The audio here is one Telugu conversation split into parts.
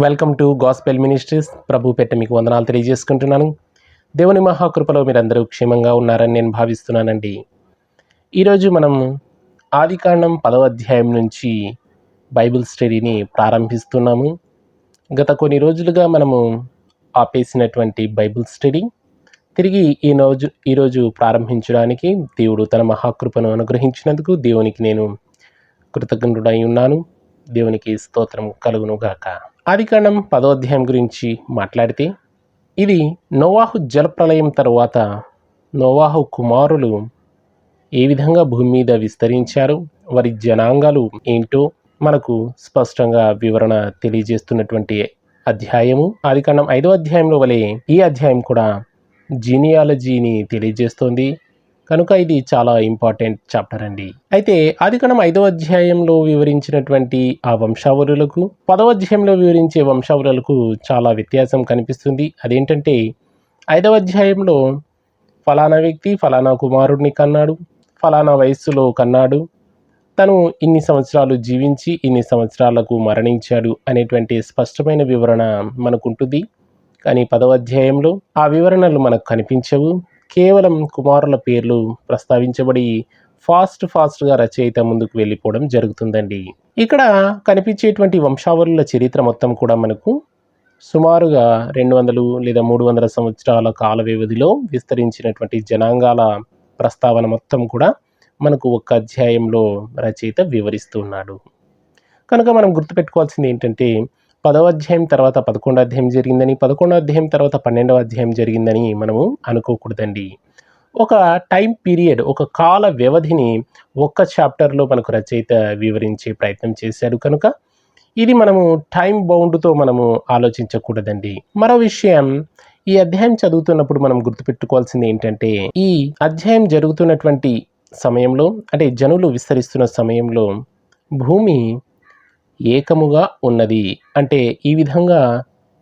Welcome to gospel ministries. ప్రభు పెట్ట మీకు వందనాలు తెలియజేసుకుంటున్నాను. దేవుని మహాకృపలో మీరందరూ క్షేమంగా ఉన్నారని నేను భావిస్తున్నానండి. ఈరోజు మనం ఆదికాండం 10వ అధ్యాయం నుంచి బైబిల్ స్టడీని ప్రారంభిస్తున్నాము. గత కొన్ని రోజులుగా మనము ఆపేసినటువంటి బైబిల్ స్టడీ తిరిగి ఈరోజు ప్రారంభించడానికి దేవుడు తన మహాకృపను అనుగ్రహించినందుకు దేవునికి నేను కృతజ్ఞుడై ఉన్నాను. దేవునికి స్తోత్రం కలుగును గాక. ఆదికాండం 10వ అధ్యాయం గురించి మాట్లాడితే, ఇది నోవాహు జలప్రలయం తరువాత నోవాహు కుమారులు ఏ విధంగా భూమి మీద విస్తరించారు, వారి జనాంగాలు ఏంటో మనకు స్పష్టంగా వివరణ తెలియజేస్తున్నటువంటి అధ్యాయము. ఆదికాండం 5వ అధ్యాయంలో వలె ఈ అధ్యాయం కూడా జీనియాలజీని తెలియజేస్తోంది కనుక ఇది చాలా ఇంపార్టెంట్ చాప్టర్ అండి. అయితే ఆదికాండం 5వ అధ్యాయంలో వివరించినటువంటి ఆ వంశావళులకు 10వ అధ్యాయంలో వివరించే వంశావళులకు చాలా వ్యత్యాసం కనిపిస్తుంది. అదేంటంటే 5వ అధ్యాయంలో ఫలానా వ్యక్తి ఫలానా కుమారుడిని కన్నాడు, ఫలానా వయస్సులో కన్నాడు, తను ఇన్ని సంవత్సరాలు జీవించి ఇన్ని సంవత్సరాలకు మరణించాడు అనేటువంటి స్పష్టమైన వివరణ మనకుంటుంది. కానీ 10వ అధ్యాయంలో ఆ వివరణలు మనకు కనిపించవు. కేవలం కుమారుల పేర్లు ప్రస్తావించబడి ఫాస్ట్గా రచయిత ముందుకు వెళ్ళిపోవడం జరుగుతుందండి. ఇక్కడ కనిపించేటువంటి వంశావళుల చరిత్ర మొత్తం కూడా మనకు సుమారుగా 200 లేదా 300 సంవత్సరాల కాల వ్యవధిలో విస్తరించినటువంటి జనాంగాల ప్రస్తావన మొత్తం కూడా మనకు ఒక్క అధ్యాయంలో రచయిత వివరిస్తున్నాడు. కనుక మనం గుర్తుపెట్టుకోవాల్సింది ఏంటంటే 10వ అధ్యాయం తర్వాత 11వ అధ్యాయం జరిగిందని, 11వ అధ్యాయం తర్వాత 12వ అధ్యాయం జరిగిందని మనము అనుకోకూడదండి. ఒక టైం పీరియడ్, ఒక కాల వ్యవధిని ఒక్క చాప్టర్లో మనకు రచయిత వివరించే ప్రయత్నం చేశాడు కనుక ఇది మనము టైం బౌండ్తో మనము ఆలోచించకూడదండి. మరో విషయం, ఈ అధ్యాయం చదువుతున్నప్పుడు మనం గుర్తుపెట్టుకోవాల్సింది ఏంటంటే, ఈ అధ్యాయం జరుగుతున్నటువంటి సమయంలో అంటే జనులు విస్తరిస్తున్న సమయంలో భూమి ఏకముగా ఉన్నది. అంటే ఈ విధంగా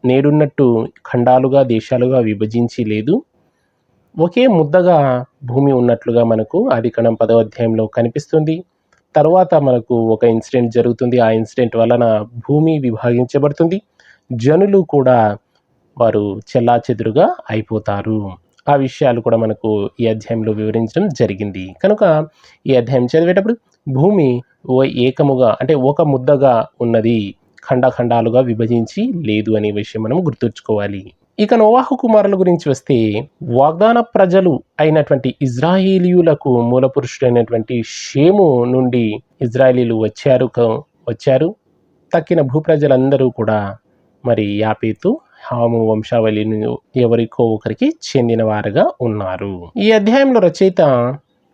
నేడున్నట్టు ఖండాలుగా దేశాలుగా విభజించి లేదు, ఒకే ముద్దగా భూమి ఉన్నట్లుగా మనకు ఆదికాండం 10వ అధ్యాయంలో కనిపిస్తుంది. తర్వాత మనకు ఒక ఇన్సిడెంట్ జరుగుతుంది. ఆ ఇన్సిడెంట్ వలన భూమి విభాగించబడుతుంది, జనులు కూడా వారు చెల్లాచెదురుగా అయిపోతారు. ఆ విషయాలు కూడా మనకు ఈ అధ్యాయంలో వివరించడం జరిగింది. కనుక ఈ అధ్యాయం చదివేటప్పుడు భూమి ఏకముగా అంటే ఒక ముద్దగా ఉన్నది, ఖండాలుగా విభజించి లేదు అనే విషయం మనం గుర్తుంచుకోవాలి. ఇక నోవాహు కుమారుల గురించి వస్తే, వాగ్దాన ప్రజలు అయినటువంటి ఇజ్రాయేలీయులకు మూలపురుషుడైనటువంటి షేము నుండి ఇజ్రాయేలీలు వచ్చారు. తక్కిన భూప్రజలందరూ కూడా మరి యాపేతు హాము వంశావళిని ఎవరికో ఒకరికి చెందిన వారుగా ఉన్నారు. ఈ అధ్యాయంలో రచయిత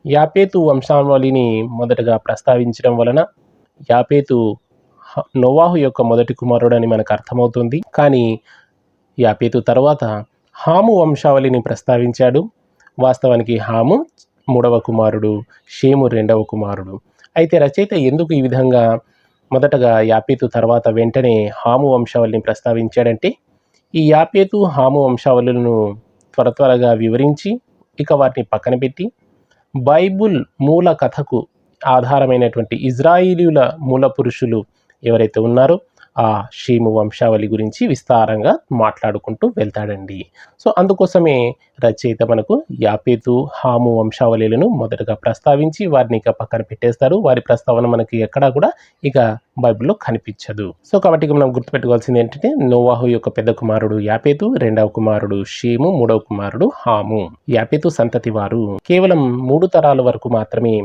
యాపేతు వంశావళిని మొదటగా ప్రస్తావించడం వలన యాపేతు నోవాహు యొక్క మొదటి కుమారుడని మనకు అర్థమవుతుంది. కానీ యాపేతు తర్వాత హాము వంశావళిని ప్రస్తావించాడు. వాస్తవానికి హాము 3వ కుమారుడు, షేము 2వ కుమారుడు. అయితే రచయిత ఎందుకు ఈ విధంగా మొదటగా యాపేతు తర్వాత వెంటనే హాము వంశావళిని ప్రస్తావించాడంటే, ఈ యాపేతు హాము వంశావళులను త్వరగా వివరించి ఇక వాటిని పక్కన పెట్టి బైబుల్ మూల కథకు ఆధారమైనటువంటి ఇజ్రాయిలీల మూల పురుషులు ఎవరైతే ఉన్నారో ఆ షేము వంశావళి గురించి విస్తారంగా మాట్లాడుకుంటూ వెళ్తాడండి. సో అందుకోసమే రచయిత మనకు యాపేతు హాము వంశావళిలను మొదటగా ప్రస్తావించి వారిని ఇక పక్కన పెట్టేస్తారు. వారి ప్రస్తావన మనకి ఎక్కడా కూడా ఇక బైబిల్లో కనిపించదు. సో కాబట్టి మనం గుర్తుపెట్టుకోవాల్సింది ఏంటంటే, నోవాహు యొక్క పెద్ద కుమారుడు యాపేతు, 2వ కుమారుడు షేము, 3వ కుమారుడు హాము. యాపేతు సంతతి వారు కేవలం 3 తరాల వరకు మాత్రమే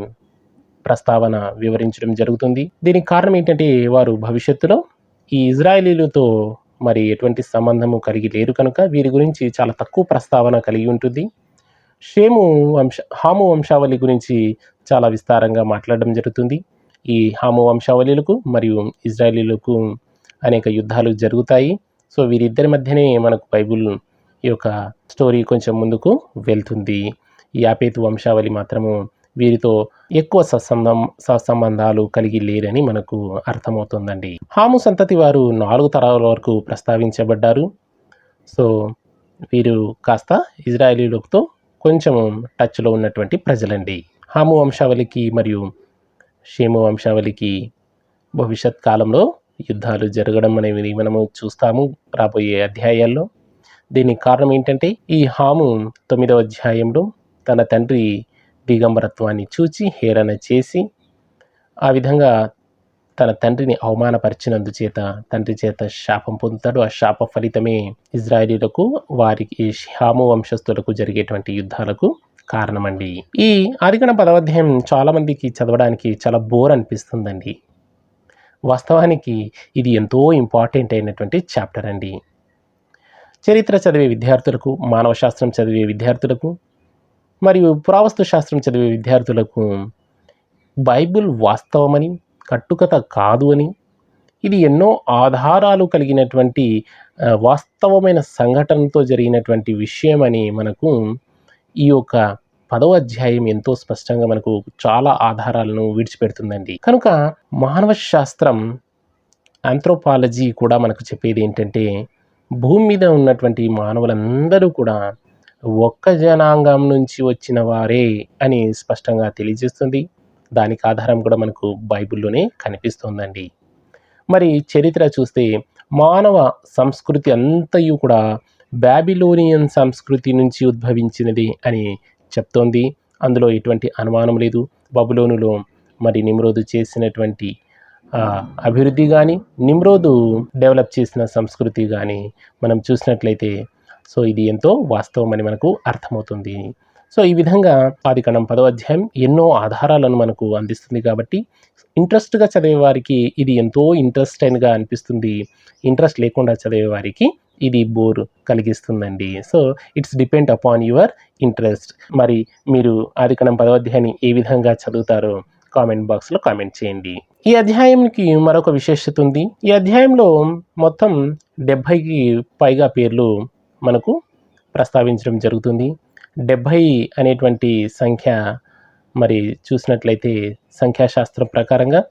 ప్రస్తావన వివరించడం జరుగుతుంది. దీనికి కారణం ఏంటంటే, వారు భవిష్యత్తులో ఈ ఇజ్రాయేలీలతో మరి ఎటువంటి సంబంధము కలిగి లేరు కనుక వీరి గురించి చాలా తక్కువ ప్రస్తావన కలిగి ఉంటుంది. హాము వంశావళి గురించి చాలా విస్తారంగా మాట్లాడడం జరుగుతుంది. ఈ హాము వంశావళిలకు మరియు ఇజ్రాయేలీలకు అనేక యుద్ధాలు జరుగుతాయి. సో వీరిద్దరి మధ్యనే మనకు బైబిల్ ఈ యొక్క స్టోరీ కొంచెం ముందుకు వెళ్తుంది. యాపేతు వంశావళి మాత్రము వీరితో ఎక్కువ సత్సంబంధాలు కలిగి లేరని మనకు అర్థమవుతుందండి. హాము సంతతి వారు 4 తరాల వరకు ప్రస్తావించబడ్డారు. సో వీరు కాస్త ఇజ్రాయేలీలతో కొంచెం టచ్లో ఉన్నటువంటి ప్రజలండి. హాము వంశావళికి మరియు షేము వంశావళికి భవిష్యత్ కాలంలో యుద్ధాలు జరగడం అనేవి మనము చూస్తాము రాబోయే అధ్యాయాల్లో. దీనికి కారణం ఏంటంటే, ఈ హాము 9వ అధ్యాయంలో తన తండ్రి దిగంబరత్వాన్ని చూచి హేళన చేసి, ఆ విధంగా తన తండ్రిని అవమానపరిచినందు చేత తండ్రి చేత శాపం పొందుతాడు. ఆ శాప ఫలితమే ఇజ్రాయేలీలకు, వారికి హాము వంశస్థులకు జరిగేటువంటి యుద్ధాలకు కారణమండి. ఈ ఆదికాండం 10వ అధ్యాయం చాలా మందికి చదవడానికి చాలా బోర్ అనిపిస్తుందండి. వాస్తవానికి ఇది ఎంతో ఇంపార్టెంట్ అయినటువంటి చాప్టర్ అండి. చరిత్ర చదివే విద్యార్థులకు, మానవ శాస్త్రం చదివే విద్యార్థులకు మరియు పురావస్తు శాస్త్రం చదివే విద్యార్థులకు బైబిల్ వాస్తవమని, కట్టుకథ కాదు అని, ఇది ఎన్నో ఆధారాలు కలిగినటువంటి వాస్తవమైన సంఘటనతో జరిగినటువంటి విషయమని మనకు ఈ యొక్క 10వ అధ్యాయం ఎంతో స్పష్టంగా మనకు చాలా ఆధారాలను విడిచిపెడుతుందండి. కనుక మానవ శాస్త్రం, ఆంథ్రోపాలజీ కూడా మనకు చెప్పేది ఏంటంటే, భూమి మీద ఉన్నటువంటి మానవులందరూ కూడా ఒక్క జనాంగం నుంచి వచ్చిన వారే అని స్పష్టంగా తెలియజేస్తుంది. దానికి ఆధారం కూడా మనకు బైబిల్లోనే కనిపిస్తుందండి. మరి చరిత్ర చూస్తే మానవ సంస్కృతి అంతయు కూడా బాబిలోనియన్ సంస్కృతి నుంచి ఉద్భవించినది అని చెప్తోంది. అందులో ఎటువంటి అనుమానం లేదు. బబులోనులో మరి నిమ్రోదు చేసినటువంటి అభివృద్ధి కానీ, నిమ్రోదు డెవలప్ చేసిన సంస్కృతి కానీ మనం చూసినట్లయితే సో ఇది ఎంతో వాస్తవమని మనకు అర్థమవుతుంది. సో ఈ విధంగా ఆదికాండం 10వ అధ్యాయం ఎన్నో ఆధారాలను మనకు అందిస్తుంది కాబట్టి ఇంట్రెస్ట్గా చదివే వారికి ఇది ఎంతో ఇంట్రెస్టింగ్గా అనిపిస్తుంది. ఇంట్రెస్ట్ లేకుండా చదివే వారికి ఇది బోర్ కలిగిస్తుందండి. So it's depend upon your interest. మరి మీరు ఆదికాండం 10వ అధ్యాయాన్ని ఏ విధంగా చదువుతారో కామెంట్ బాక్స్లో కామెంట్ చేయండి. ఈ అధ్యాయంకి మరొక విశేషత ఉంది. ఈ అధ్యాయంలో మొత్తం 70కి పైగా పేర్లు మనకు ప్రస్తావించడం జరుగుతుంది. 70 అనేటువంటి సంఖ్య మరి చూసినట్లయితే సంఖ్యాశాస్త్రం ప్రకారంగా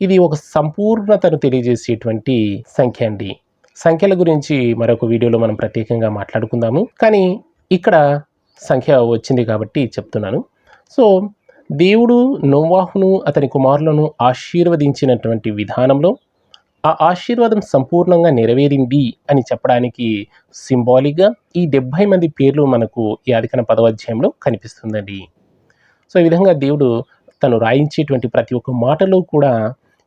ఇది ఒక సంపూర్ణతను తెలియజేసేటువంటి సంఖ్య అండి. సంఖ్యల గురించి మరొక వీడియోలో మనం ప్రత్యేకంగా మాట్లాడుకుందాము. కానీ ఇక్కడ సంఖ్య వచ్చింది కాబట్టి చెప్తున్నాను. సో దేవుడు నోవాహును అతని కుమారులను ఆశీర్వదించినటువంటి విధానంలో ఆ ఆశీర్వాదం సంపూర్ణంగా నెరవేరింది అని చెప్పడానికి సింబాలిక్గా ఈ 70 మంది పేర్లు మనకు ఈ ఆదికాండం 10వ అధ్యాయంలో కనిపిస్తుందండి. సో ఈ విధంగా దేవుడు తను రాయించేటువంటి ప్రతి ఒక్క మాటలో కూడా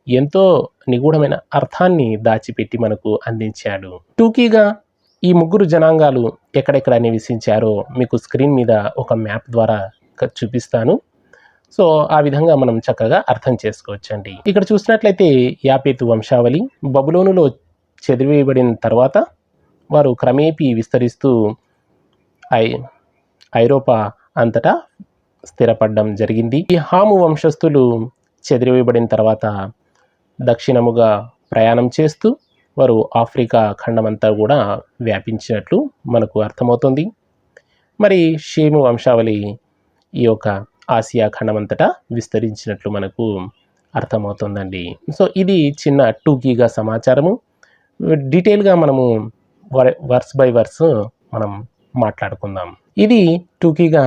ఎంతో నిగూఢమైన అర్థాన్ని దాచిపెట్టి మనకు అందించాడు. టూకీగా ఈ ముగ్గురు జనాంగాలు ఎక్కడెక్కడ నివసించారో మీకు స్క్రీన్ మీద ఒక మ్యాప్ ద్వారా చూపిస్తాను. సో ఆ విధంగా మనం చక్కగా అర్థం చేసుకోవచ్చండి. ఇక్కడ చూసినట్లయితే యాపేతు వంశావళి బబులోనులో చెదిరివేయబడిన తర్వాత వారు క్రమేపీ విస్తరిస్తూ ఐరోపా అంతటా స్థిరపడడం జరిగింది. ఈ హాము వంశస్థులు చెదిరివేయబడిన తర్వాత దక్షిణముగా ప్రయాణం చేస్తూ వారు ఆఫ్రికా ఖండమంతా కూడా వ్యాపించినట్లు మనకు అర్థమవుతుంది. మరి షేము వంశావళి ఈ యొక్క ఆసియా ఖండమంతటా విస్తరించినట్లు మనకు అర్థమవుతుందండి. సో ఇది చిన్న టూకీగా సమాచారము. డీటెయిల్గా మనము వర్స్ బై వర్స్ మనం మాట్లాడుకుందాం. ఇది టూకీగా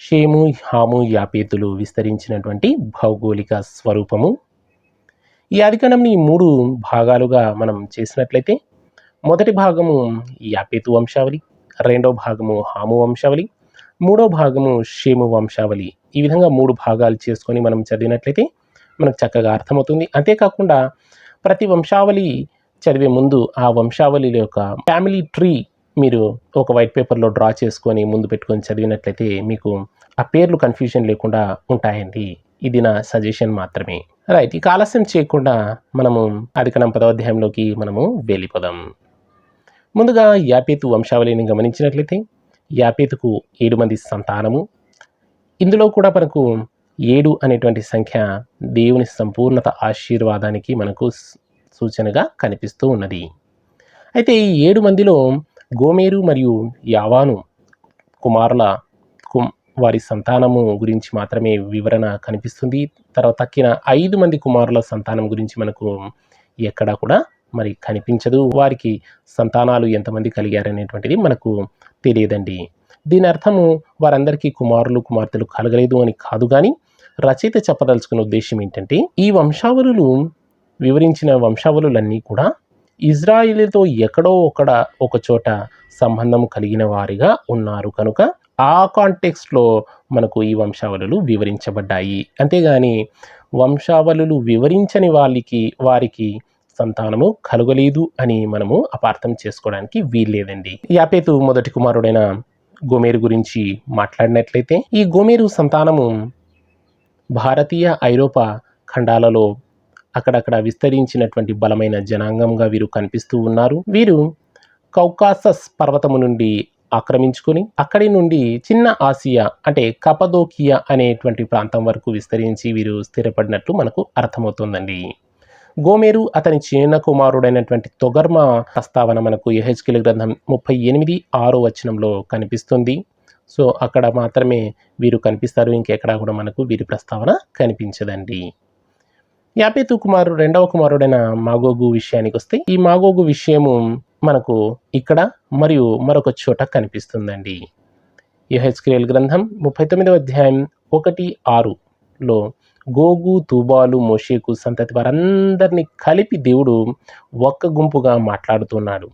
షేము, హాము, యాపేతులు విస్తరించినటువంటి భౌగోళిక స్వరూపము. ఈ ఆదికాండంని 3 భాగాలుగా మనం చేసినట్లయితే మొదటి భాగము యాపేతు వంశావళి, రెండవ భాగము హాము వంశావళి, మూడో భాగము షేము వంశావళి. ఈ విధంగా 3 భాగాలు చేసుకొని మనం చదివినట్లయితే మనకు చక్కగా అర్థమవుతుంది. అంతేకాకుండా ప్రతి వంశావళి చదివే ముందు ఆ వంశావళి యొక్క ఫ్యామిలీ ట్రీ మీరు ఒక వైట్ పేపర్లో డ్రా చేసుకొని ముందు పెట్టుకొని చదివినట్లయితే మీకు ఆ పేర్లు కన్ఫ్యూజన్ లేకుండా ఉంటాయండి. ఇది నా సజెషన్ మాత్రమే. రైట్, ఇక ఆలస్యం చేయకుండా మనము ఆదికాండం 10వ అధ్యాయంలోకి మనము వెళ్ళిపోదాం. ముందుగా యాపేతు వంశావళిని గమనించినట్లయితే యాపేతుకు 7 మంది సంతానము. ఇందులో కూడా మనకు 7 అనేటువంటి సంఖ్య దేవుని సంపూర్ణత ఆశీర్వాదానికి మనకు సూచనగా కనిపిస్తూ ఉన్నది. అయితే ఈ 7 మందిలో గోమెరు మరియు యావాను కుమారుల వారి సంతానము గురించి మాత్రమే వివరణ కనిపిస్తుంది. తర్వాత తక్కిన 5 మంది కుమారుల సంతానం గురించి మనకు ఎక్కడా కూడా మరి కనిపించదు. వారికి సంతానాలు ఎంతమంది కలిగారనేటువంటిది మనకు తెలియదండి. దీని అర్థము వారందరికీ కుమారులు కుమార్తెలు కలగలేదు అని కాదు, కానీ రచయిత చెప్పదలుచుకున్న ఉద్దేశం ఏంటంటే ఈ వంశావళులు వివరించిన వంశావళులన్నీ కూడా ఇజ్రాయిలీతో ఎక్కడో ఒక చోట సంబంధం కలిగిన వారిగా ఉన్నారు కనుక ఆ కాంటెక్స్ట్లో మనకు ఈ వంశావళులు వివరించబడ్డాయి. అంతేగాని వంశావళులు వివరించని వారికి సంతానము కలుగలేదు అని మనము అపార్థం చేసుకోవడానికి వీల్లేదండి. యాపేతు మొదటి కుమారుడైన గోమెరు గురించి మాట్లాడినట్లయితే ఈ గోమెరు సంతానము భారతీయ ఐరోపా ఖండాలలో అక్కడక్కడ విస్తరించినటువంటి బలమైన జనాంగంగా వీరు కనిపిస్తూ ఉన్నారు. వీరు కౌకాసస్ పర్వతము నుండి ఆక్రమించుకొని అక్కడి నుండి చిన్న ఆసియా అంటే కపదోకియా అనేటువంటి ప్రాంతం వరకు విస్తరించి వీరు స్థిరపడినట్లు మనకు అర్థమవుతుందండి. గోమెరు అతని చిన్న కుమారుడైనటువంటి తొగర్మ ప్రస్తావన మనకు యెహెజ్కేలు గ్రంథం 38:6 వచనంలో కనిపిస్తుంది. సో అక్కడ మాత్రమే వీరు కనిపిస్తారు, ఇంకెక్కడా కూడా మనకు వీరి ప్రస్తావన కనిపించదండి. యాపేతు రెండవ కుమారుడైన మాగోగు విషయానికి వస్తే ఈ మాగోగు విషయము మనకు ఇక్కడ మరియు మరొక చోట కనిపిస్తుందండి. యెహెజ్కేలు గ్రంథం 39:1-6లో గోగు, తూబాలు, మోషేకు సంతతి వారందరినీ కలిపి దేవుడు ఒక్క గుంపుగా మాట్లాడుతున్నాడు.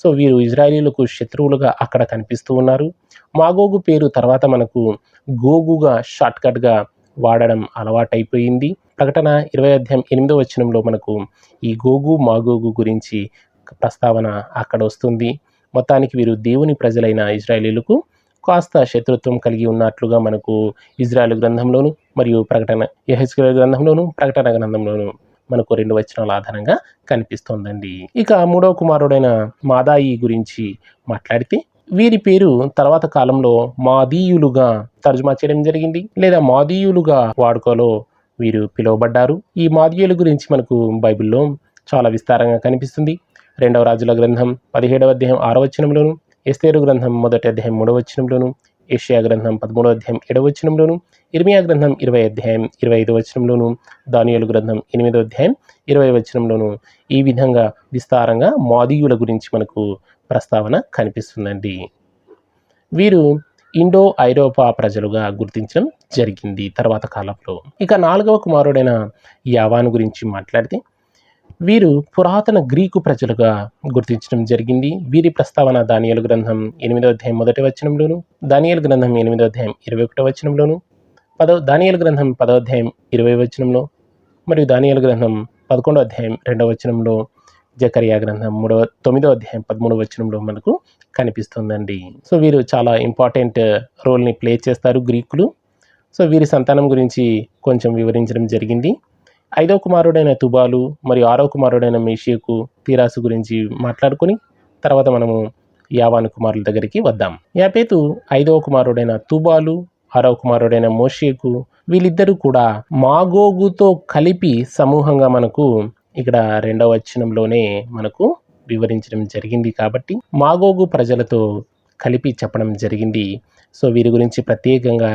సో వీరు ఇజ్రాయేలీలకు శత్రువులుగా అక్కడ కనిపిస్తూ ఉన్నారు. మాగోగు పేరు తర్వాత మనకు గోగుగా షార్ట్కట్గా వాడడం అలవాటైపోయింది. ప్రకటన 20:8 వచనంలో మనకు ఈ గోగు మాగోగు గురించి ప్రస్తావన అక్కడ వస్తుంది. మొత్తానికి వీరు దేవుని ప్రజలైన ఇజ్రాయేలీలకు కాస్త శత్రుత్వం కలిగి ఉన్నట్లుగా మనకు ఇజ్రాయేలు గ్రంథంలోను మరియు యెహెజ్కేలు గ్రంథంలోను ప్రకటన గ్రంథంలోను మనకు 2 వచనాల ఆధారంగా కనిపిస్తోందండి. ఇక మూడవ కుమారుడైన మాదాయి గురించి మాట్లాడితే వీరి పేరు తర్వాత కాలంలో మాదీయులుగా తర్జుమా చేయడం జరిగింది, లేదా మాదీయులుగా వాడుకలో వీరు పిలువబడ్డారు. ఈ మాదీయుల గురించి మనకు బైబిల్లో చాలా విస్తారంగా కనిపిస్తుంది. 2వ రాజుల గ్రంథం 17:6 వచనంలోను, ఎస్తేరు గ్రంథం 1:3 ఏషియా గ్రంథం 13:7 ఇర్మియా గ్రంథం 20:25 వచనంలోను, దానియేలు గ్రంథం 8:20 ఈ విధంగా విస్తారంగా మాదీయుల గురించి మనకు ప్రస్తావన కనిపిస్తుందండి. వీరు ఇండో ఐరోపా ప్రజలుగా గుర్తించడం జరిగింది తర్వాత కాలంలో. ఇక 4వ కుమారుడైన యావాను గురించి మాట్లాడితే వీరు పురాతన గ్రీకు ప్రజలుగా గుర్తించడం జరిగింది. వీరి ప్రస్తావన దానియేలు గ్రంథం 8:1 దానియేలు గ్రంథం 8:21 దానియేలు గ్రంథం 10:20 మరియు దానియేలు గ్రంథం 11:2 జకరియా గ్రంథం 9:13 మనకు కనిపిస్తుందండి. సో వీరు చాలా ఇంపార్టెంట్ రోల్ని ప్లే చేస్తారు గ్రీకులు. సో వీరి సంతానం గురించి కొంచెం వివరించడం జరిగింది. 5వ కుమారుడైన తుబాలు మరియు 6వ కుమారుడైన మేషియకు, తీరాసు గురించి మాట్లాడుకొని తర్వాత మనము యావాను కుమారుల దగ్గరికి వద్దాం. యాపేతు 5వ కుమారుడైన తుబాలు, 6వ కుమారుడైన మోషేకు వీళ్ళిద్దరూ కూడా మాగోగుతో కలిపి సమూహంగా మనకు ఇక్కడ 2వ వచనంలోనే మనకు వివరించడం జరిగింది. కాబట్టి మాగోగు ప్రజలతో కలిపి చెప్పడం జరిగింది. సో వీరి గురించి ప్రత్యేకంగా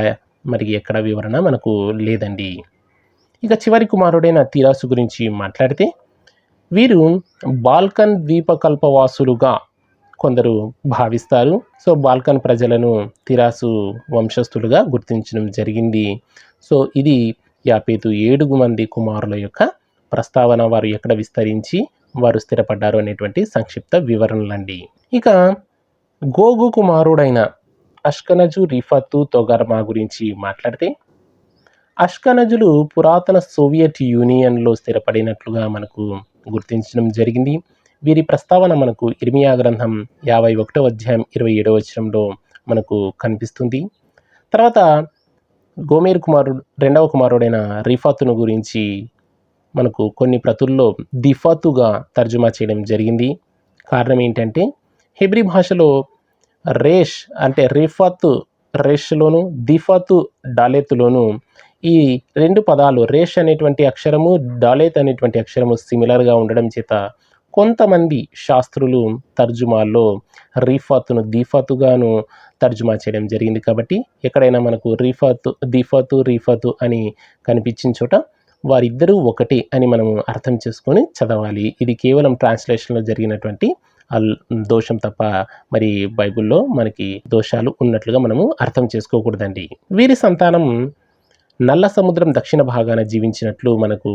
మరి ఎక్కడ వివరణ మనకు లేదండి. ఇక చివరి కుమారుడైన తీరాసు గురించి మాట్లాడితే వీరు బాల్కన్ ద్వీపకల్పవాసులుగా కొందరు భావిస్తారు. సో బాల్కన్ ప్రజలను తీరాసు వంశస్థులుగా గుర్తించడం జరిగింది. సో ఇది యాపేతు 7 మంది కుమారుల యొక్క ప్రస్తావన, వారు ఎక్కడ విస్తరించి వారు స్థిరపడ్డారు అనేటువంటి సంక్షిప్త వివరణలండి. ఇక గోగు కుమారుడైన అష్కనజు, రిఫతు, తొగర్మా గురించి మాట్లాడితే అష్కనజులు పురాతన సోవియట్ యూనియన్లో స్థిరపడినట్లుగా మనకు గుర్తించడం జరిగింది. వీరి ప్రస్తావన మనకు ఇర్మియా గ్రంథం 51:27 మనకు కనిపిస్తుంది. తర్వాత గోమెరు 2వ కుమారుడైన రిఫతును గురించి మనకు కొన్ని ప్రతుల్లో దిఫతుగా తర్జుమా చేయడం జరిగింది. కారణం ఏంటంటే హెబ్రీ భాషలో రేష్ అంటే రిఫత్ రేష్లోను, దిఫతు డాలెత్లోను ఈ 2 పదాలు రేష్ అనేటువంటి అక్షరము, డాలెత్ అనేటువంటి అక్షరము సిమిలర్గా ఉండడం చేత కొంతమంది శాస్త్రులు తర్జుమాల్లో రిఫతును దిఫతుగాను తర్జుమా చేయడం జరిగింది. కాబట్టి ఎక్కడైనా మనకు రిఫతు అని కనిపించిన చోట వారిద్దరూ ఒకటే అని మనము అర్థం చేసుకొని చదవాలి. ఇది కేవలం ట్రాన్స్లేషన్లో జరిగినటువంటి దోషం తప్ప మరి బైబిల్లో మనకి దోషాలు ఉన్నట్లుగా మనము అర్థం చేసుకోకూడదండి. వీరి సంతానం నల్ల సముద్రం దక్షిణ భాగాన జీవించినట్లు మనకు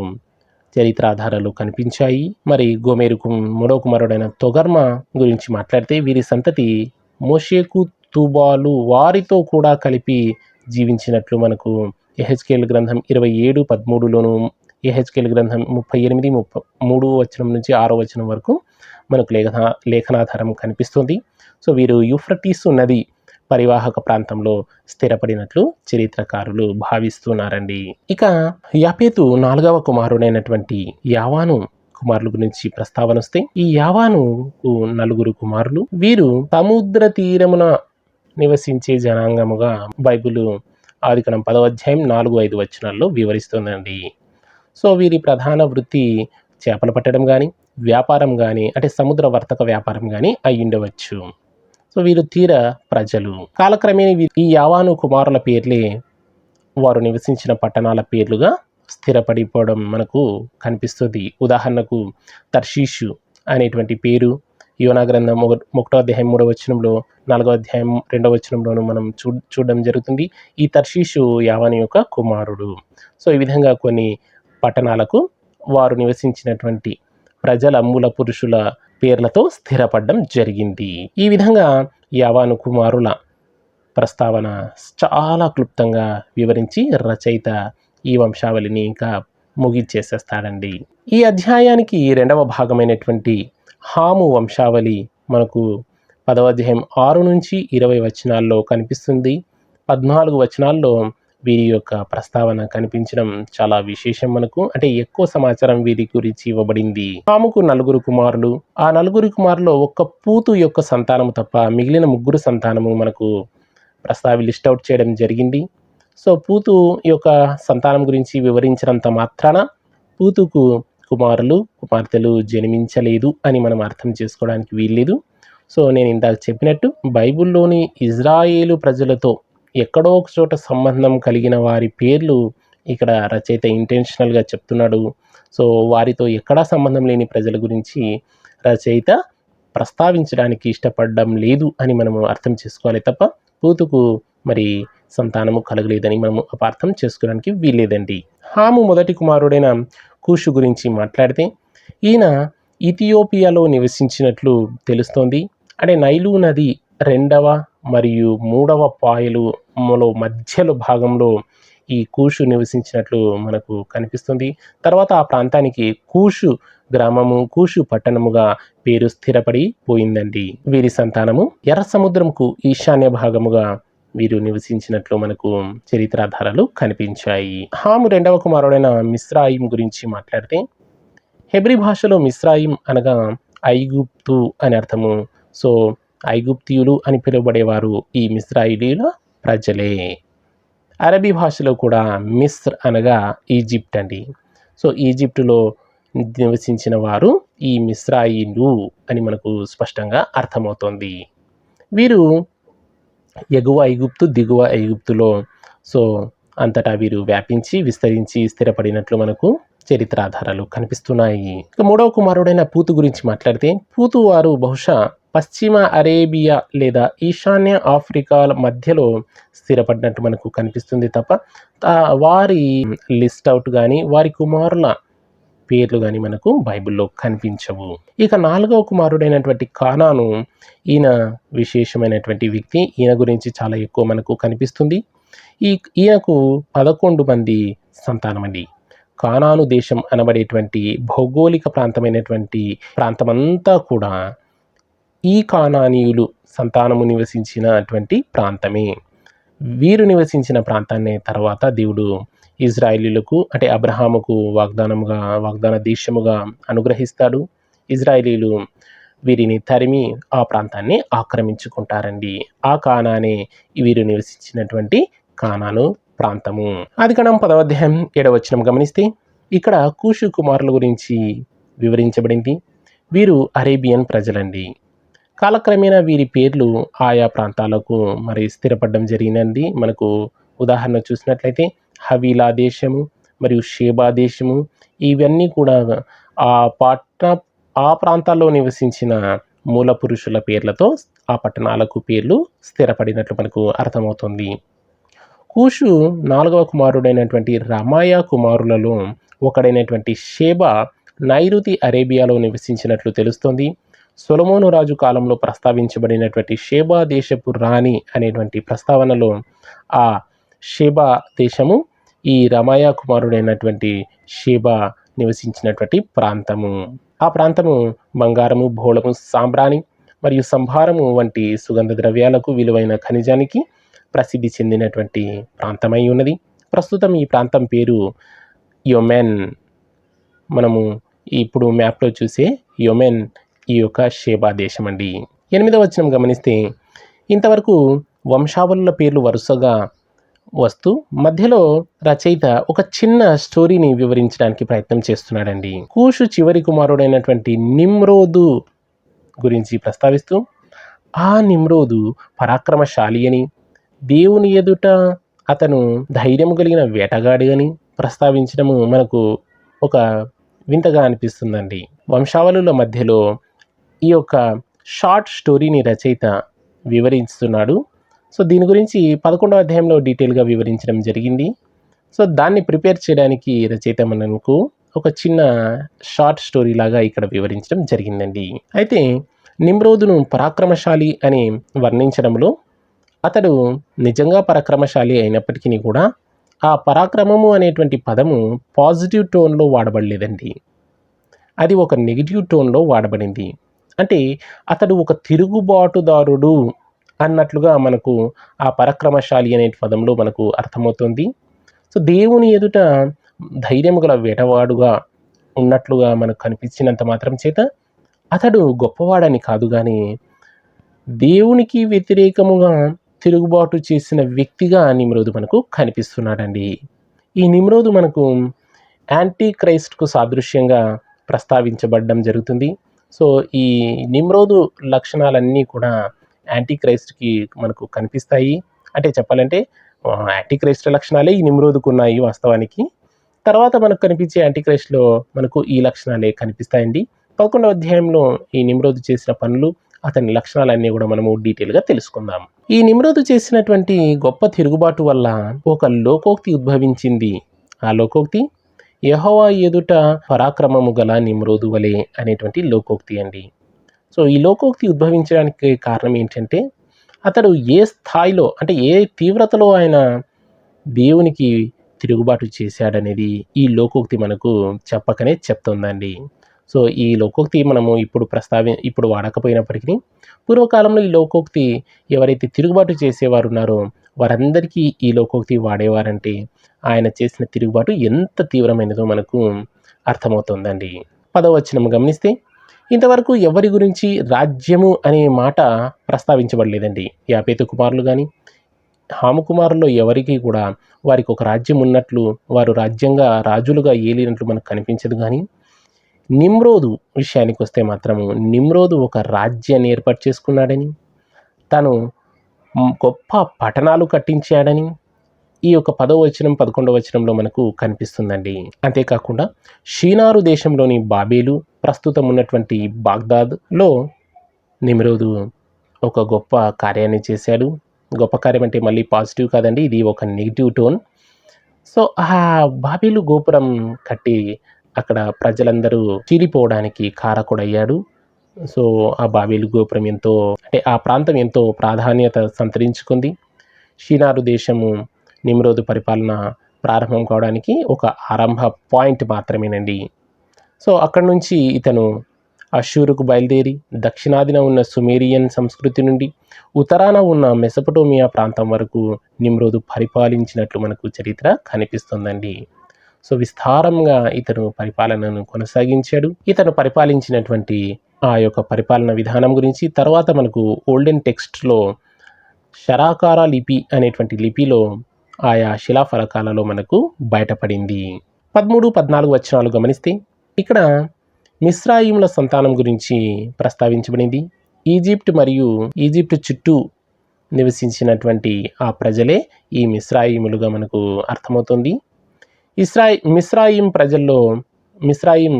చరిత్ర ఆధారాలు కనిపించాయి. మరి గోమెరుకు మూడవ కుమారుడైన తొగర్మ గురించి మాట్లాడితే వీరి సంతతి మోషేకు తుబాలు వారితో కూడా కలిపి జీవించినట్లు మనకు యెహెజ్కేలు గ్రంథం 27:13లోను, యెహెజ్కేలు గ్రంథం 38:3 వచనం నుంచి 6వ వచనం వరకు మనకు లేఖనాధారం కనిపిస్తుంది. సో వీరు యూఫ్రటీసు నది పరివాహక ప్రాంతంలో స్థిరపడినట్లు చరిత్రకారులు భావిస్తున్నారండి. ఇక యాపేతు 4వ కుమారుడైనటువంటి యావాను కుమారుల గురించి ప్రస్తావన వస్తే, ఈ యావానుకు 4 కుమారులు. వీరు సముద్ర తీరమున నివసించే జనాంగముగా బైబిల్ ఆదికాండం 10వ అధ్యాయం 4-5 వచనాల్లో వివరిస్తుందండి. సో వీరి ప్రధాన వృత్తి చేపలు పట్టడం కానీ, వ్యాపారం కానీ, అంటే సముద్ర వర్తక వ్యాపారం కానీ అయి ఉండవచ్చు. సో వీరు తీర ప్రజలు. కాలక్రమేణా ఈ యావాను కుమారుల పేర్లే వారు నివసించిన పట్టణాల పేర్లుగా స్థిరపడిపోవడం మనకు కనిపిస్తుంది. ఉదాహరణకు తర్షీషు అనేటువంటి పేరు యోనా గ్రంథం 1వ అధ్యాయం 3వ వచనంలో, 4వ అధ్యాయం 2వ వచనంలోనూ మనం చూడడం జరుగుతుంది. ఈ తర్షీషు యావాను యొక్క కుమారుడు. సో ఈ విధంగా కొన్ని పట్టణాలకు వారు నివసించినటువంటి ప్రజల మూల పురుషుల పేర్లతో స్థిరపడడం జరిగింది. ఈ విధంగా యావాను కుమారుల ప్రస్తావన చాలా క్లుప్తంగా వివరించి రచయిత ఈ వంశావళిని ఇంకా ముగిచ్చేసేస్తాడండి. ఈ అధ్యాయానికి 2వ భాగమైనటువంటి హాము వంశావళి మనకు 10వ అధ్యాయం 6 నుంచి 20 వచనాల్లో కనిపిస్తుంది. 14 వచనాల్లో వీరి యొక్క ప్రస్తావన కనిపించడం చాలా విశేషం మనకు. అంటే ఎక్కువ సమాచారం వీరి గురించి ఇవ్వబడింది. హాముకు 4 కుమారులు. ఆ 4 కుమారులో ఒక్క పూతు యొక్క సంతానము తప్ప మిగిలిన 3 సంతానము మనకు లిస్ట్ అవుట్ చేయడం జరిగింది. సో పూతు యొక్క సంతానం గురించి వివరించినంత మాత్రాన పూతుకు కుమారులు కుమార్తెలు జన్మించలేదు అని మనం అర్థం చేసుకోవడానికి వీల్లేదు. సో నేను ఇందాక చెప్పినట్టు బైబిల్లోని ఇజ్రాయేలు ప్రజలతో ఎక్కడో ఒక చోట సంబంధం కలిగిన వారి పేర్లు ఇక్కడ రచయిత ఇంటెన్షనల్గా చెప్తున్నాడు. సో వారితో ఎక్కడా సంబంధం లేని ప్రజల గురించి రచయిత ప్రస్తావించడానికి ఇష్టపడడం లేదు అని మనము అర్థం చేసుకోవాలి తప్ప పూతుకు మరి సంతానము కలగలేదని మనము అపార్థం చేసుకోవడానికి వీల్లేదండి. హాము మొదటి కుమారుడైన కూషు గురించి మాట్లాడితే ఈయన ఇథియోపియాలో నివసించినట్లు తెలుస్తోంది. అంటే నైలు నది 2వ మరియు 3వ పాయలులో మధ్యలో భాగంలో ఈ కూషు నివసించినట్లు మనకు కనిపిస్తుంది. తర్వాత ఆ ప్రాంతానికి కూషు గ్రామము, కూషు పట్టణముగా పేరు స్థిరపడి పోయిందండి. వీరి సంతానము ఎర్ర సముద్రంకు ఈశాన్య భాగముగా వీరు నివసించినట్లు మనకు చరిత్రాధారాలు కనిపించాయి. హాము 2వ కుమారుడైన మిస్రాయిం గురించి మాట్లాడితే హెబ్రీ భాషలో మిస్రాయిం అనగా ఐగుప్తు అని అర్థము. సో ఐగుప్తీయులు అని పిలువబడేవారు ఈ మిస్రాయిలీల ప్రజలే. అరబీ భాషలో కూడా మిస్ర్ అనగా ఈజిప్ట్ అండి. సో ఈజిప్టులో నివసించిన వారు ఈ మిస్రాయిలు అని మనకు స్పష్టంగా అర్థమవుతోంది. వీరు ఎగువ ఐగుప్తు, దిగువ ఐగుప్తులో సో అంతటా వీరు వ్యాపించి విస్తరించి స్థిరపడినట్లు మనకు చరిత్రాధారాలు కనిపిస్తున్నాయి. ఇక 3వ కుమారుడైన పూతు గురించి మాట్లాడితే పూతు వారు బహుశా పశ్చిమ అరేబియా లేదా ఈశాన్య ఆఫ్రికాల మధ్యలో స్థిరపడినట్టు మనకు కనిపిస్తుంది తప్ప వారి లిస్ట్ అవుట్ కానీ వారి కుమారుల పేర్లు కానీ మనకు బైబిల్లో కనిపించవు. ఇక 4వ కుమారుడైనటువంటి కానాను, ఈయన విశేషమైనటువంటి వ్యక్తి. ఈయన గురించి చాలా ఎక్కువ మనకు కనిపిస్తుంది. ఈయనకు 11 మంది సంతానమండి. కానాను దేశం అనబడేటువంటి భౌగోళిక ప్రాంతమైనటువంటి ప్రాంతమంతా కూడా ఈ కానానీయులు సంతానము నివసించినటువంటి ప్రాంతమే. వీరు నివసించిన ప్రాంతాన్ని తర్వాత దేవుడు ఇజ్రాయేలీలకు అంటే అబ్రహాముకు వాగ్దాన దేశముగా అనుగ్రహిస్తాడు. ఇజ్రాయేలీలు వీరిని తరిమి ఆ ప్రాంతాన్ని ఆక్రమించుకుంటారండి. ఆ కానానే వీరు నివసించినటువంటి కానాను ప్రాంతము. ఆదికాండం 10వ అధ్యాయం 7వ వచనం గమనిస్తే ఇక్కడ కూషు కుమారుల గురించి వివరించబడింది. వీరు అరేబియన్ ప్రజలండి. కాలక్రమేణా వీరి పేర్లు ఆయా ప్రాంతాలకు మరి స్థిరపడడం జరిగినది. మనకు ఉదాహరణ చూసినట్లయితే హవీలా దేశము మరియు షేబా దేశము, ఇవన్నీ కూడా ఆ ప్రాంతాల్లో నివసించిన మూల పురుషుల పేర్లతో ఆ పట్టణాలకు పేర్లు స్థిరపడినట్లు మనకు అర్థమవుతుంది. కూషు 4వ కుమారుడైనటువంటి రమాయా కుమారులలో ఒకడైనటువంటి షేబా నైరుతి అరేబియాలో నివసించినట్లు తెలుస్తోంది. సొలొమోను రాజు కాలంలో ప్రస్తావించబడినటువంటి షేబా దేశపు రాణి అనేటువంటి ప్రస్తావనలో ఆ షేబా దేశము ఈ రమాయా కుమారుడైనటువంటి షేబా నివసించినటువంటి ప్రాంతము. ఆ ప్రాంతము బంగారము, భోళము, సాంబ్రాణి మరియు సంభారము వంటి సుగంధ ద్రవ్యాలకు విలువైన ఖనిజానికి ప్రసిద్ధి చెందినటువంటి ప్రాంతమై ఉన్నది. ప్రస్తుతం ఈ ప్రాంతం పేరు యొమెన్. మనము ఇప్పుడు మ్యాప్లో చూసే యొమెన్ ఈ యొక్క షేబా దేశం అండి. 8వ వచనం గమనిస్తే ఇంతవరకు వంశావళుల పేర్లు వరుసగా వస్తూ మధ్యలో రచయిత ఒక చిన్న స్టోరీని వివరించడానికి ప్రయత్నం చేస్తున్నాడండి. కూషు చివరి కుమారుడైనటువంటి నిమ్రోదు గురించి ప్రస్తావిస్తూ ఆ నిమ్రోదు పరాక్రమశాలి అని, దేవుని ఎదుట అతను ధైర్యము కలిగిన వేటగాడి అని ప్రస్తావించడము మనకు ఒక వింతగా అనిపిస్తుందండి. వంశావళుల మధ్యలో ఈ యొక్క షార్ట్ స్టోరీని రచయిత వివరిస్తున్నాడు. సో దీని గురించి 11వ అధ్యాయంలో డీటెయిల్గా వివరించడం జరిగింది. సో దాన్ని ప్రిపేర్ చేయడానికి రచయిత మనకు ఒక చిన్న షార్ట్ స్టోరీ లాగా ఇక్కడ వివరించడం జరిగిందండి. అయితే నిమ్రోదును పరాక్రమశాలి అని వర్ణించడంలో అతడు నిజంగా పరాక్రమశాలి అయినప్పటికీ కూడా ఆ పరాక్రమము అనేటువంటి పదము పాజిటివ్ టోన్లో వాడబడలేదండి. అది ఒక నెగిటివ్ టోన్లో వాడబడింది. అంటే అతడు ఒక తిరుగుబాటుదారుడు అన్నట్లుగా మనకు ఆ పరాక్రమశాలి అనే పదంలో మనకు అర్థమవుతుంది. సో దేవుని ఎదుట ధైర్యం గల వేటవాడుగా ఉన్నట్లుగా మనకు కనిపించినంత మాత్రం చేత అతడు గొప్పవాడని కాదు, కానీ దేవునికి వ్యతిరేకముగా తిరుగుబాటు చేసిన వ్యక్తిగా నిమ్రోదు మనకు కనిపిస్తున్నాడండి. ఈ నిమ్రోదు మనకు యాంటీ క్రైస్ట్కు సాదృశ్యంగా ప్రస్తావించబడడం జరుగుతుంది. సో ఈ నిమ్రోదు లక్షణాలన్నీ కూడా యాంటీ క్రైస్ట్కి మనకు కనిపిస్తాయి. అంటే చెప్పాలంటే యాంటీ క్రైస్ట్ లక్షణాలే ఈ నిమ్రోదుకు ఉన్నాయి వాస్తవానికి. తర్వాత మనకు కనిపించే యాంటీ క్రైస్ట్లో మనకు ఈ లక్షణాలే కనిపిస్తాయండి. 11వ అధ్యాయంలో ఈ నిమ్రోదు చేసిన పనులు, అతని లక్షణాలన్నీ కూడా మనము డీటెయిల్గా తెలుసుకుందాం. ఈ నిమ్రోదు చేసినటువంటి గొప్ప తిరుగుబాటు వల్ల ఒక లోకోక్తి ఉద్భవించింది. ఆ లోకోక్తి యెహోవా ఎదుట పరాక్రమము గల నిమ్రోదు వలె అనేటువంటి లోకోక్తి అండి. సో ఈ లోకోక్తి ఉద్భవించడానికి కారణం ఏంటంటే అతడు ఏ స్థాయిలో, అంటే ఏ తీవ్రతలో ఆయన దేవునికి తిరుగుబాటు చేశాడనేది ఈ లోకోక్తి మనకు చెప్పకనే చెప్తుందండి. సో ఈ లోకోక్తి మనము ఇప్పుడు వాడకపోయినప్పటికీ పూర్వకాలంలో ఈ లోకోక్తి ఎవరైతే తిరుగుబాటు చేసేవారు ఉన్నారో వారందరికీ ఈ లోకోక్తి వాడేవారంటే ఆయన చేసిన తిరుగుబాటు ఎంత తీవ్రమైనదో మనకు అర్థమవుతుందండి. 10వ వచనం గమనిస్తే ఇంతవరకు ఎవరి గురించి రాజ్యము అనే మాట ప్రస్తావించబడలేదండి. యాపేతు కుమారులు కానీ హాము కుమారుల్లో ఎవరికి కూడా వారికి ఒక రాజ్యం ఉన్నట్లు, వారు రాజులుగా ఏలినట్లు మనకు కనిపించదు. కానీ నిమ్రోదు విషయానికి వస్తే మాత్రము నిమ్రోదు ఒక రాజ్యాన్ని ఏర్పాటు చేసుకున్నాడని, తను గొప్ప పట్టణాలు కట్టించాడని ఈ యొక్క 10వ వచనం 11వ వచనంలో మనకు కనిపిస్తుందండి. అంతేకాకుండా షీనారు దేశంలోని బాబేలు, ప్రస్తుతం ఉన్నటువంటి బాగ్దాద్లో నిమ్రోదు ఒక గొప్ప కార్యాన్ని చేశాడు. గొప్ప కార్యం అంటే మళ్ళీ పాజిటివ్ కాదండి, ఇది ఒక నెగిటివ్ టోన్. సో ఆ బాబేలు గోపురం కట్టి అక్కడ ప్రజలందరూ చీలిపోవడానికి కారకుడయ్యాడు. సో ఆ బాబేలు గోపురం ఆ ప్రాంతం ఎంతో ప్రాధాన్యత సంతరించుకుంది. షీనారు దేశము నిమ్రోదు పరిపాలన ప్రారంభం కావడానికి ఒక ఆరంభ పాయింట్ మాత్రమేనండి. సో అక్కడి నుంచి ఇతను అషూరుకు బయలుదేరి దక్షిణాదిన ఉన్న సుమేరియన్ సంస్కృతి నుండి ఉత్తరాన ఉన్న మెసొపొటేమియా ప్రాంతం వరకు నిమ్రోదు పరిపాలించినట్లు మనకు చరిత్ర కనిపిస్తుందండి. సో విస్తారంగా ఇతను పరిపాలనను కొనసాగించాడు. ఇతను పరిపాలించినటువంటి ఆ యొక్క పరిపాలన విధానం గురించి తర్వాత మనకు ఓల్డెన్ టెక్స్ట్లో శరాకార లిపి అనేటువంటి లిపిలో ఆయా శిలాఫలకాలలో మనకు బయటపడింది. 13, 14 వచనాలు గమనిస్తే ఇక్కడ మిస్రాయిముల సంతానం గురించి ప్రస్తావించబడింది. ఈజిప్ట్ చుట్టూ నివసించినటువంటి ఆ ప్రజలే ఈ మిస్రాయిములుగా మనకు అర్థమవుతుంది. మిస్రాయిం ప్రజల్లో మిస్రాయిం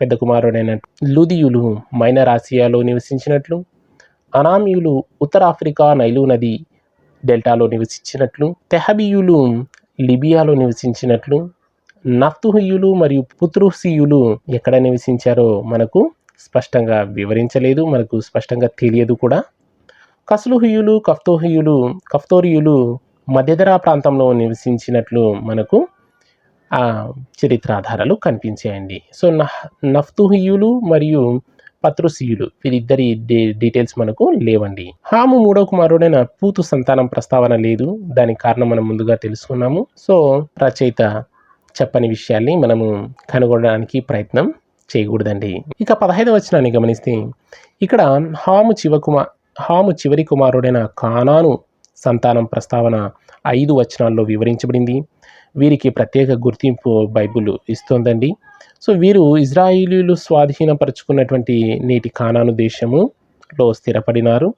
పెద్ద కుమారుడైన లూదియులు మైనర్ ఆసియాలో నివసించినట్లు, అనామీయులు ఉత్తర ఆఫ్రికా నైలు నది డెల్టాలో నివసించినట్లు, తెహబీయులు లిబియాలో నివసించినట్లు, నఫ్తుహీయులు మరియు పుత్రుసీయులు ఎక్కడ నివసించారో మనకు స్పష్టంగా వివరించలేదు, మనకు స్పష్టంగా తెలియదు కూడా. కస్లుహీయులు, కఫ్తోరియులు మధ్యధరా ప్రాంతంలో నివసించినట్లు మనకు చరిత్రాధారాలు కనిపించాయండి. సో నఫ్తుహీయులు మరియు పత్రుసీయులు వీరిద్దరి డీటెయిల్స్ మనకు లేవండి. హాము మూడవ కుమారుడైన పూతు సంతానం ప్రస్తావన లేదు. దానికి కారణం మనం ముందుగా తెలుసుకున్నాము. సో రచయిత చెప్పని విషయాల్ని మనము కనుగొనడానికి ప్రయత్నం చేయకూడదండి. ఇక 15వ వచనాన్ని గమనిస్తే ఇక్కడ హాము చివరి కుమారుడైన కానాను సంతానం ప్రస్తావన 5 వచనాల్లో వివరించబడింది. వీరికి ప్రత్యేక గుర్తింపు బైబిల్ ఇస్తోందండి. సో వీరు ఇజ్రాయిలీలు స్వాధీనపరుచుకున్నటువంటి నేటి కానాను దేశములో స్థిరపడినారు.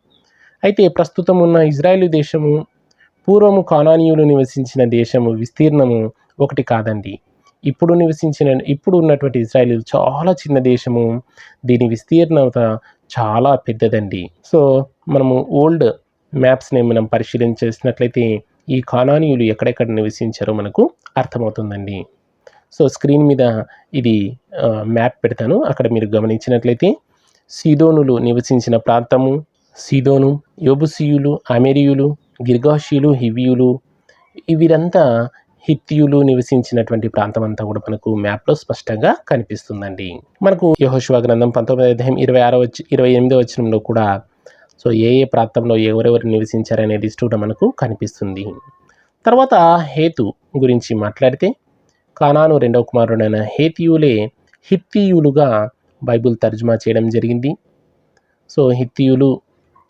అయితే ప్రస్తుతం ఉన్న ఇజ్రాయిలీ దేశము పూర్వము కానానీయులు నివసించిన దేశము విస్తీర్ణము ఒకటి కాదండి. ఇప్పుడు ఉన్నటువంటి ఇజ్రాయిలీలు చాలా చిన్న దేశము, దీని విస్తీర్ణత చాలా పెద్దదండి. సో మనము ఓల్డ్ మ్యాప్స్ని మనం పరిశీలించేసినట్లయితే ఈ కానానీయులు ఎక్కడెక్కడ నివసించారో మనకు అర్థమవుతుందండి. సో స్క్రీన్ మీద ఇది మ్యాప్ పెడతాను, అక్కడ మీరు గమనించినట్లయితే సీదోనులు నివసించిన ప్రాంతము సీదోను, యోబుసీయులు, అమేరియులు, గిర్గాషీయులు, హివ్వీయులు, వీరంతా హిత్తీయులు నివసించినటువంటి ప్రాంతం అంతా కూడా మనకు మ్యాప్లో స్పష్టంగా కనిపిస్తుందండి. మనకు యెహోషువ గ్రంథం 19:26-28 వచనంలో కూడా సో ఏ ప్రాంతంలో ఎవరెవరు నివసించారనే లిస్ట్ కూడా మనకు కనిపిస్తుంది. తర్వాత హేతు గురించి మాట్లాడితే కానాను రెండవ కుమారుడైన హేతీయులే హిత్తీయులుగా బైబిల్ తర్జుమా చేయడం జరిగింది. సో హిత్తీయులు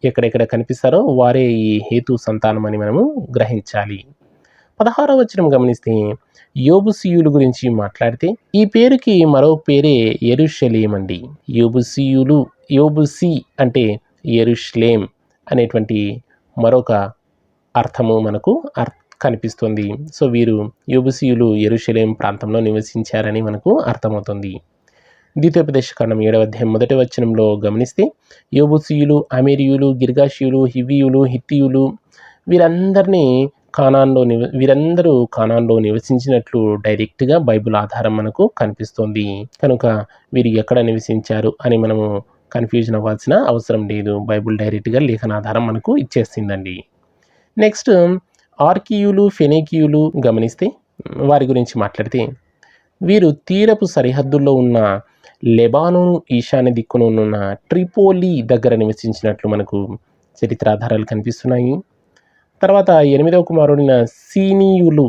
ఎక్కడెక్కడ కనిపిస్తారో వారే ఈ హేతు సంతానం అని మనము గ్రహించాలి. 16వ వచనం గమనిస్తే యోబుసీయులు గురించి మాట్లాడితే ఈ పేరుకి మరో పేరే యెరూషలేం అండి. యోబుసీ అంటే యెరూషలేం అనేటువంటి మరొక అర్థము మనకు కనిపిస్తుంది. సో వీరు యోబుసీయులు యెరూషలేం ప్రాంతంలో నివసించారని మనకు అర్థమవుతుంది. ద్వితీయోపదేశకాండం 7వ అధ్యాయం 1వ వచనంలో గమనిస్తే యోబుసీయులు, అమేరియులు, గిర్గాషీయులు, హివ్వీయులు, హిత్తీయులు వీరందరూ కానాన్లో నివసించినట్లు డైరెక్ట్గా బైబిల్ ఆధారం మనకు కనిపిస్తుంది. కనుక వీరు ఎక్కడ నివసించారు అని మనము కన్ఫ్యూజన్ అవ్వాల్సిన అవసరం లేదు. బైబిల్ డైరెక్ట్గా లేఖనాధారం మనకు ఇచ్చేస్తుందండి. నెక్స్ట్ ఆర్కీయులు, ఫెనేకీయులు గమనిస్తే వారి గురించి మాట్లాడితే వీరు తీరపు సరిహద్దుల్లో ఉన్న లెబానోను ఈశాన్య దిక్కున ఉన్న ట్రిపోలి దగ్గర నివసించినట్లు మనకు చరిత్రాధారాలు కనిపిస్తున్నాయి. తర్వాత 8వ కుమారుడైన సీనీయులు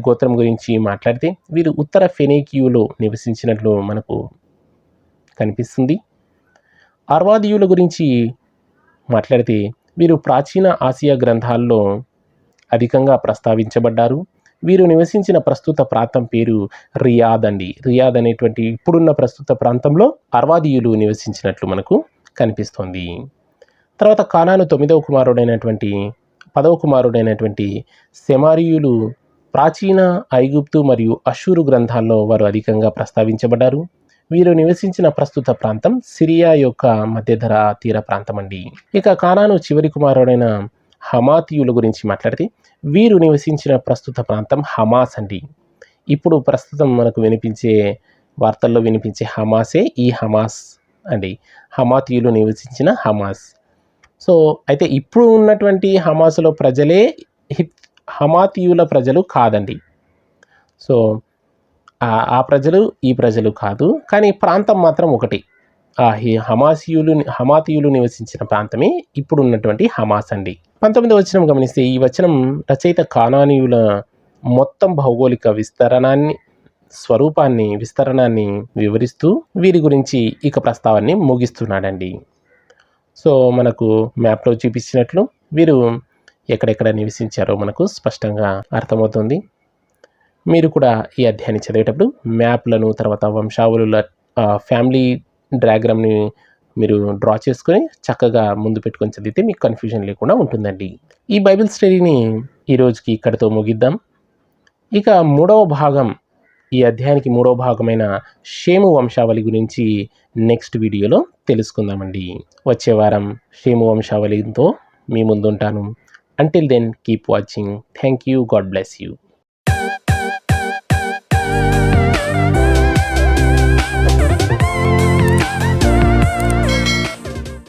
గోత్రం గురించి మాట్లాడితే వీరు ఉత్తర ఫెనేకీయులో నివసించినట్లు మనకు కనిపిస్తుంది. అర్వాదీయుల గురించి మాట్లాడితే వీరు ప్రాచీన ఆసియా గ్రంథాల్లో అధికంగా ప్రస్తావించబడ్డారు. వీరు నివసించిన ప్రస్తుత ప్రాంతం పేరు రియాద్ అండి. రియాద్ అనేటువంటి ఇప్పుడున్న ప్రస్తుత ప్రాంతంలో అర్వాదీయులు నివసించినట్లు మనకు కనిపిస్తుంది. తర్వాత కానాను 10వ కుమారుడైనటువంటి సెమారియులు ప్రాచీన ఐగుప్తు మరియు అషూరు గ్రంథాల్లో వారు అధికంగా ప్రస్తావించబడ్డారు. వీరు నివసించిన ప్రస్తుత ప్రాంతం సిరియా యొక్క మధ్యధరా తీర ప్రాంతం అండి. ఇక కానాను చివరి కుమారుడైన హమాతీయుల గురించి మాట్లాడితే వీరు నివసించిన ప్రస్తుత ప్రాంతం హమాస్ అండి. ఇప్పుడు ప్రస్తుతం మనకు వార్తల్లో వినిపించే హమాసే ఈ హమాస్ అండి. హమాతీయులు నివసించిన హమాస్. సో అయితే ఇప్పుడు ఉన్నటువంటి హమాస్లో ప్రజలే హమాతీయుల ప్రజలు కాదండి. సో ఆ ప్రజలు ఈ ప్రజలు కాదు, కానీ ప్రాంతం మాత్రం ఒకటి. హమాతీయులు నివసించిన ప్రాంతమే ఇప్పుడు ఉన్నటువంటి హమాస్ అండి. 19వ వచనం గమనిస్తే ఈ వచనం రచయిత కానానీయుల మొత్తం భౌగోళిక విస్తరణాన్ని వివరిస్తూ వీరి గురించి ఇక ప్రస్తావాన్ని ముగిస్తున్నాడండి. సో మనకు మ్యాప్లో చూపించినట్లు వీరు ఎక్కడెక్కడ నివసించారో మనకు స్పష్టంగా అర్థమవుతుంది. మీరు కూడా ఈ అధ్యాయాన్ని చదివేటప్పుడు మ్యాప్లను, తర్వాత వంశావళుల ఫ్యామిలీ డయాగ్రామ్ని మీరు డ్రా చేసుకొని చక్కగా ముందు పెట్టుకొని చదివితే మీకు కన్ఫ్యూజన్ లేకుండా ఉంటుందండి. ఈ బైబిల్ స్టడీని ఈరోజుకి ఇక్కడితో ముగిద్దాం. ఇక ఈ అధ్యాయానికి మూడవ భాగమైన షేము వంశావళి గురించి నెక్స్ట్ వీడియోలో తెలుసుకుందామండి. వచ్చే వారం షేము వంశావళితో మీ ముందుంటాను. Until then keep watching. Thank you. God bless you.